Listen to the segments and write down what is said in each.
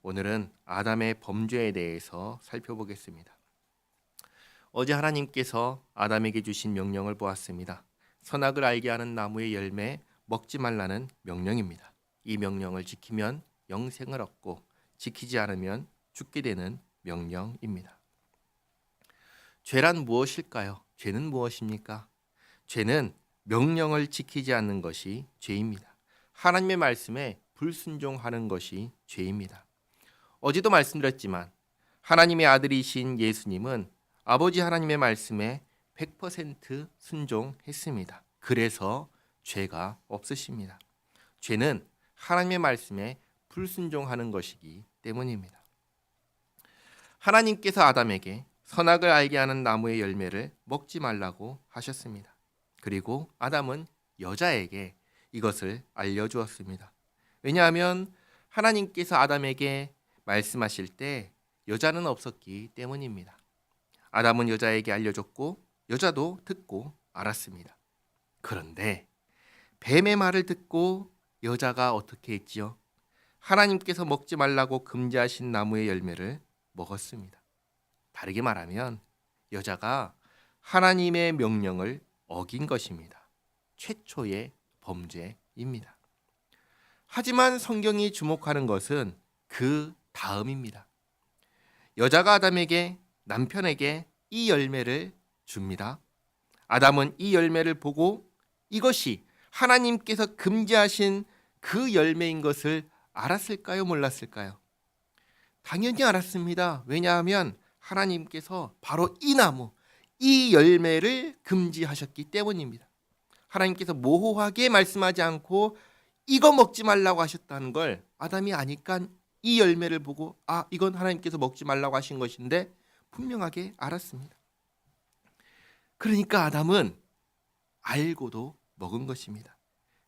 오늘은 아담의 범죄에 대해서 살펴보겠습니다. 어제 하나님께서 아담에게 주신 명령을 보았습니다. 선악을 알게 하는 나무의 열매 먹지 말라는 명령입니다. 이 명령을 지키면 영생을 얻고 지키지 않으면 죽게 되는 명령입니다. 죄란 무엇일까요? 죄는 무엇입니까? 죄는 명령을 지키지 않는 것이 죄입니다. 하나님의 말씀에 불순종하는 것이 죄입니다. 어제도 말씀드렸지만 하나님의 아들이신 예수님은 아버지 하나님의 말씀에 100% 순종했습니다. 그래서 죄가 없으십니다. 죄는 하나님의 말씀에 불순종하는 것이기 때문입니다. 하나님께서 아담에게 선악을 알게 하는 나무의 열매를 먹지 말라고 하셨습니다. 그리고 아담은 여자에게 이것을 알려주었습니다. 왜냐하면 하나님께서 아담에게 말씀하실 때 여자는 없었기 때문입니다. 아담은 여자에게 알려줬고 여자도 듣고 알았습니다. 그런데 뱀의 말을 듣고 여자가 어떻게 했지요? 하나님께서 먹지 말라고 금지하신 나무의 열매를 먹었습니다. 다르게 말하면 여자가 하나님의 명령을 어긴 것입니다. 최초의 범죄입니다. 하지만 성경이 주목하는 것은 그 다음입니다. 여자가 아담에게 남편에게 이 열매를 줍니다. 아담은 이 열매를 보고 이것이 하나님께서 금지하신 그 열매인 것을 알았을까요? 몰랐을까요? 당연히 알았습니다. 왜냐하면 하나님께서 바로 이 나무, 이 열매를 금지하셨기 때문입니다. 하나님께서 모호하게 말씀하지 않고 이거 먹지 말라고 하셨다는 걸 아담이 아니까 이 열매를 보고 이건 하나님께서 먹지 말라고 하신 것인데 분명하게 알았습니다. 그러니까 아담은 알고도 먹은 것입니다.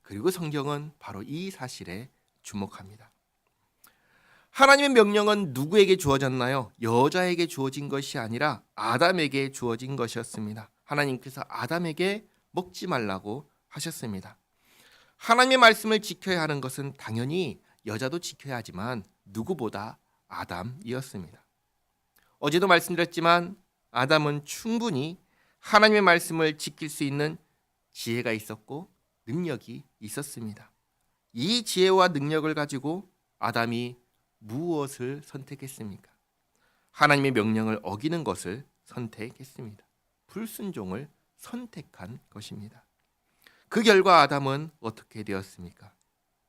그리고 성경은 바로 이 사실에 주목합니다. 하나님의 명령은 누구에게 주어졌나요? 여자에게 주어진 것이 아니라 아담에게 주어진 것이었습니다. 하나님께서 아담에게 먹지 말라고 하셨습니다. 하나님의 말씀을 지켜야 하는 것은 당연히 여자도 지켜야 하지만 누구보다 아담이었습니다. 어제도 말씀드렸지만 아담은 충분히 하나님의 말씀을 지킬 수 있는 지혜가 있었고 능력이 있었습니다. 이 지혜와 능력을 가지고 아담이 무엇을 선택했습니까? 하나님의 명령을 어기는 것을 선택했습니다. 불순종을 선택한 것입니다. 그 결과 아담은 어떻게 되었습니까?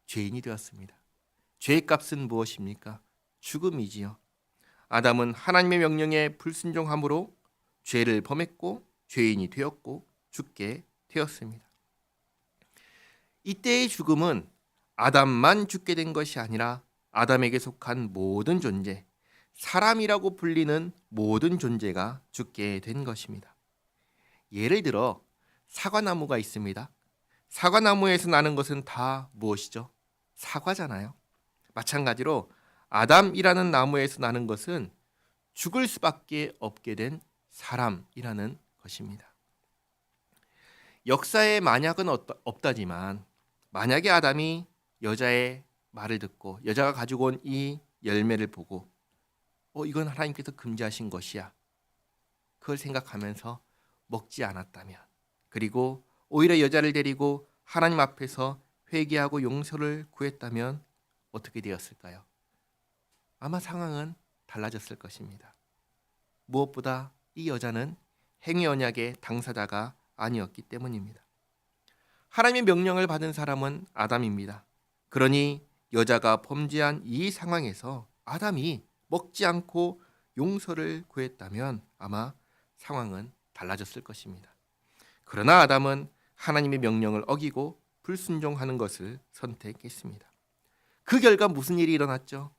죄인이 되었습니다. 죄의 값은 무엇입니까? 죽음이지요. 아담은 하나님의 명령에 불순종함으로 죄를 범했고 죄인이 되었고 죽게 되었습니다. 이때의 죽음은 아담만 죽게 된 것이 아니라 아담에게 속한 모든 존재, 사람이라고 불리는 모든 존재가 죽게 된 것입니다. 예를 들어 사과나무가 있습니다. 사과나무에서 나는 것은 다 무엇이죠? 사과잖아요. 마찬가지로 아담이라는 나무에서 나는 것은 죽을 수밖에 없게 된 사람이라는 것입니다. 역사에 만약은 없다지만 만약에 아담이 여자의 말을 듣고 여자가 가지고 온 이 열매를 보고 이건 하나님께서 금지하신 것이야. 그걸 생각하면서 먹지 않았다면, 그리고 오히려 여자를 데리고 하나님 앞에서 회개하고 용서를 구했다면 어떻게 되었을까요? 아마 상황은 달라졌을 것입니다. 무엇보다 이 여자는 행위 언약의 당사자가 아니었기 때문입니다. 하나님의 명령을 받은 사람은 아담입니다. 그러니 여자가 범죄한 이 상황에서 아담이 먹지 않고 용서를 구했다면 아마 상황은 달라졌을 것입니다. 그러나 아담은 하나님의 명령을 어기고 불순종하는 것을 선택했습니다. 그 결과 무슨 일이 일어났죠?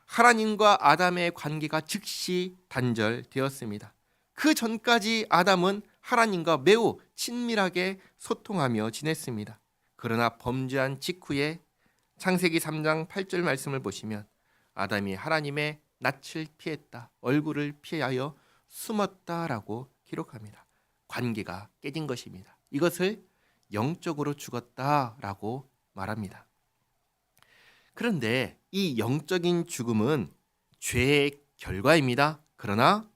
하나님과 아담의 관계가 즉시 단절되었습니다. 그 전까지 아담은 하나님과 매우 친밀하게 소통하며 지냈습니다. 그러나 범죄한 직후에 창세기 3장 8절 말씀을 보시면 아담이 하나님의 낯을 피했다, 얼굴을 피하여 숨었다라고 기록합니다. 관계가 깨진 것입니다. 이것을 영적으로 죽었다라고 말합니다. 그런데 이 영적인 죽음은 죄의 결과입니다. 그러나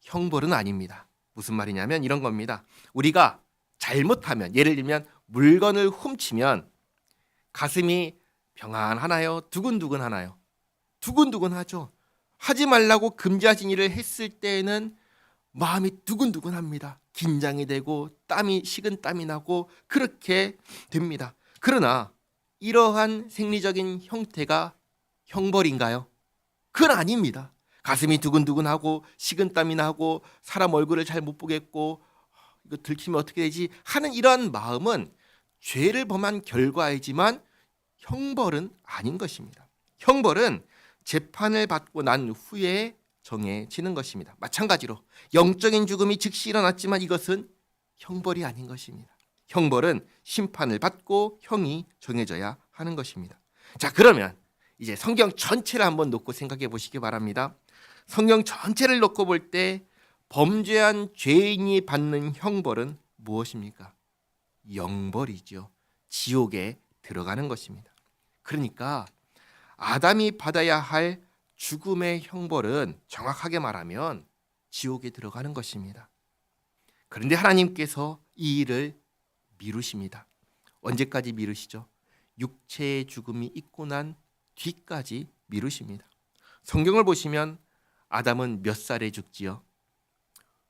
형벌은 아닙니다. 무슨 말이냐면 이런 겁니다. 우리가 잘못하면, 예를 들면 물건을 훔치면 가슴이 평안하나요? 두근두근하나요? 두근두근하죠. 하지 말라고 금지하신 일을 했을 때에는 마음이 두근두근합니다. 긴장이 되고 식은 땀이 나고 그렇게 됩니다. 그러나 이러한 생리적인 형태가 형벌인가요? 그건 아닙니다. 가슴이 두근두근하고 식은땀이 나고 사람 얼굴을 잘 못 보겠고 이거 들키면 어떻게 되지 하는 이러한 마음은 죄를 범한 결과이지만 형벌은 아닌 것입니다. 형벌은 재판을 받고 난 후에 정해지는 것입니다. 마찬가지로 영적인 죽음이 즉시 일어났지만 이것은 형벌이 아닌 것입니다. 형벌은 심판을 받고 형이 정해져야 하는 것입니다. 자, 그러면 이제 성경 전체를 한번 놓고 생각해 보시기 바랍니다. 성경 전체를 놓고 볼 때 범죄한 죄인이 받는 형벌은 무엇입니까? 영벌이죠. 지옥에 들어가는 것입니다. 그러니까 아담이 받아야 할 죽음의 형벌은 정확하게 말하면 지옥에 들어가는 것입니다. 그런데 하나님께서 이 일을 미루십니다. 언제까지 미루시죠? 육체의 죽음이 있고 난 뒤까지 미루십니다. 성경을 보시면 아담은 몇 살에 죽지요?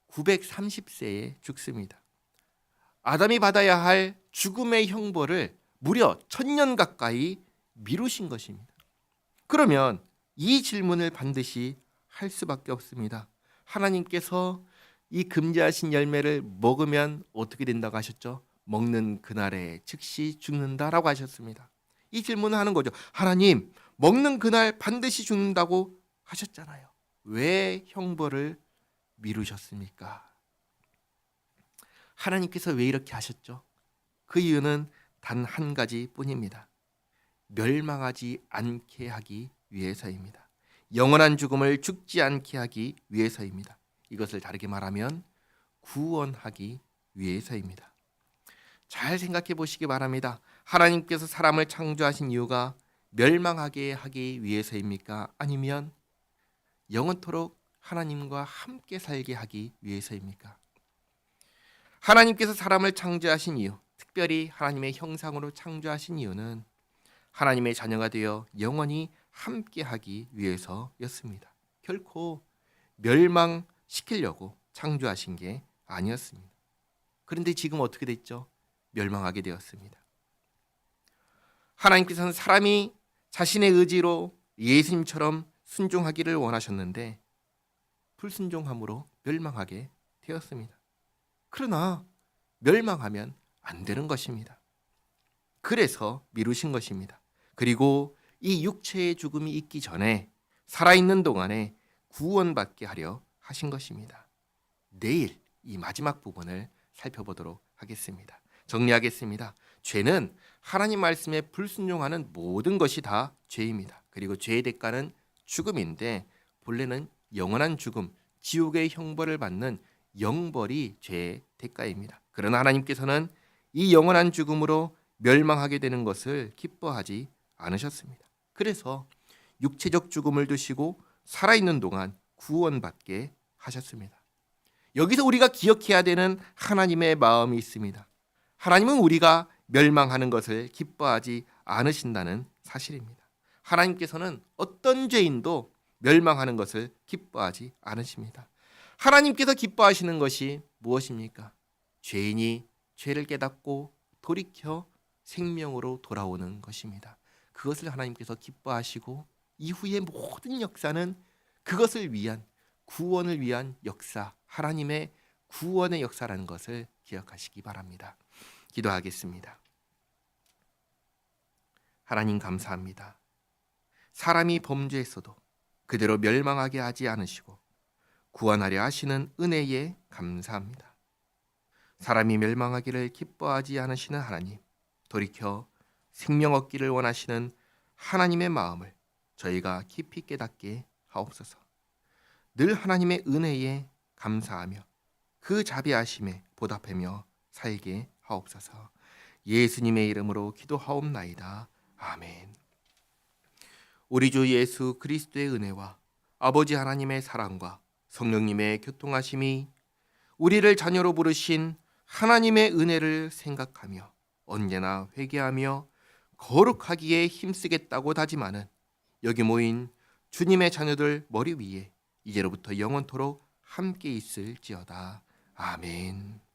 930세에 죽습니다. 아담이 받아야 할 죽음의 형벌을 무려 1000년 가까이 미루신 것입니다. 그러면 이 질문을 반드시 할 수밖에 없습니다. 하나님께서 이 금지하신 열매를 먹으면 어떻게 된다고 하셨죠? 먹는 그날에 즉시 죽는다라고 하셨습니다. 이 질문을 하는 거죠. 하나님, 먹는 그날 반드시 죽는다고 하셨잖아요. 왜 형벌을 미루셨습니까? 하나님께서 왜 이렇게 하셨죠? 그 이유는 단 한 가지 뿐입니다. 멸망하지 않게 하기 위해서입니다. 영원한 죽음을 죽지 않게 하기 위해서입니다. 이것을 다르게 말하면 구원하기 위해서입니다. 잘 생각해 보시기 바랍니다. 하나님께서 사람을 창조하신 이유가 멸망하게 하기 위해서입니까? 아니면 영원토록 하나님과 함께 살게 하기 위해서입니까? 하나님께서 사람을 창조하신 이유, 특별히 하나님의 형상으로 창조하신 이유는 하나님의 자녀가 되어 영원히 함께 하기 위해서였습니다. 결코 멸망시키려고 창조하신 게 아니었습니다. 그런데 지금 어떻게 됐죠? 멸망하게 되었습니다. 하나님께서는 사람이 자신의 의지로 예수님처럼 순종하기를 원하셨는데 불순종함으로 멸망하게 되었습니다. 그러나 멸망하면 안 되는 것입니다. 그래서 미루신 것입니다. 그리고 이 육체의 죽음이 있기 전에 살아있는 동안에 구원받게 하려 하신 것입니다. 내일 이 마지막 부분을 살펴보도록 하겠습니다. 정리하겠습니다. 죄는 하나님 말씀에 불순종하는 모든 것이 다 죄입니다. 그리고 죄의 대가는 죽음인데 본래는 영원한 죽음, 지옥의 형벌을 받는 영벌이 죄의 대가입니다. 그러나 하나님께서는 이 영원한 죽음으로 멸망하게 되는 것을 기뻐하지 않으셨습니다. 그래서 육체적 죽음을 두시고 살아있는 동안 구원받게 하셨습니다. 여기서 우리가 기억해야 되는 하나님의 마음이 있습니다. 하나님은 우리가 멸망하는 것을 기뻐하지 않으신다는 사실입니다. 하나님께서는 어떤 죄인도 멸망하는 것을 기뻐하지 않으십니다. 하나님께서 기뻐하시는 것이 무엇입니까? 죄인이 죄를 깨닫고 돌이켜 생명으로 돌아오는 것입니다. 그것을 하나님께서 기뻐하시고 이후의 모든 역사는 그것을 위한 구원을 위한 역사, 하나님의 구원의 역사라는 것을 기억하시기 바랍니다. 기도하겠습니다. 하나님 감사합니다. 사람이 범죄했어도 그대로 멸망하게 하지 않으시고 구원하려 하시는 은혜에 감사합니다. 사람이 멸망하기를 기뻐하지 않으시는 하나님, 돌이켜 생명 얻기를 원하시는 하나님의 마음을 저희가 깊이 깨닫게 하옵소서. 늘 하나님의 은혜에 감사하며 그 자비하심에 보답하며 살게 하옵소서. 예수님의 이름으로 기도하옵나이다. 아멘. 우리 주 예수 그리스도의 은혜와 아버지 하나님의 사랑과 성령님의 교통하심이 우리를 자녀로 부르신 하나님의 은혜를 생각하며 언제나 회개하며 거룩하기에 힘쓰겠다고 다짐하는 여기 모인 주님의 자녀들 머리 위에 이제로부터 영원토록 함께 있을지어다. 아멘.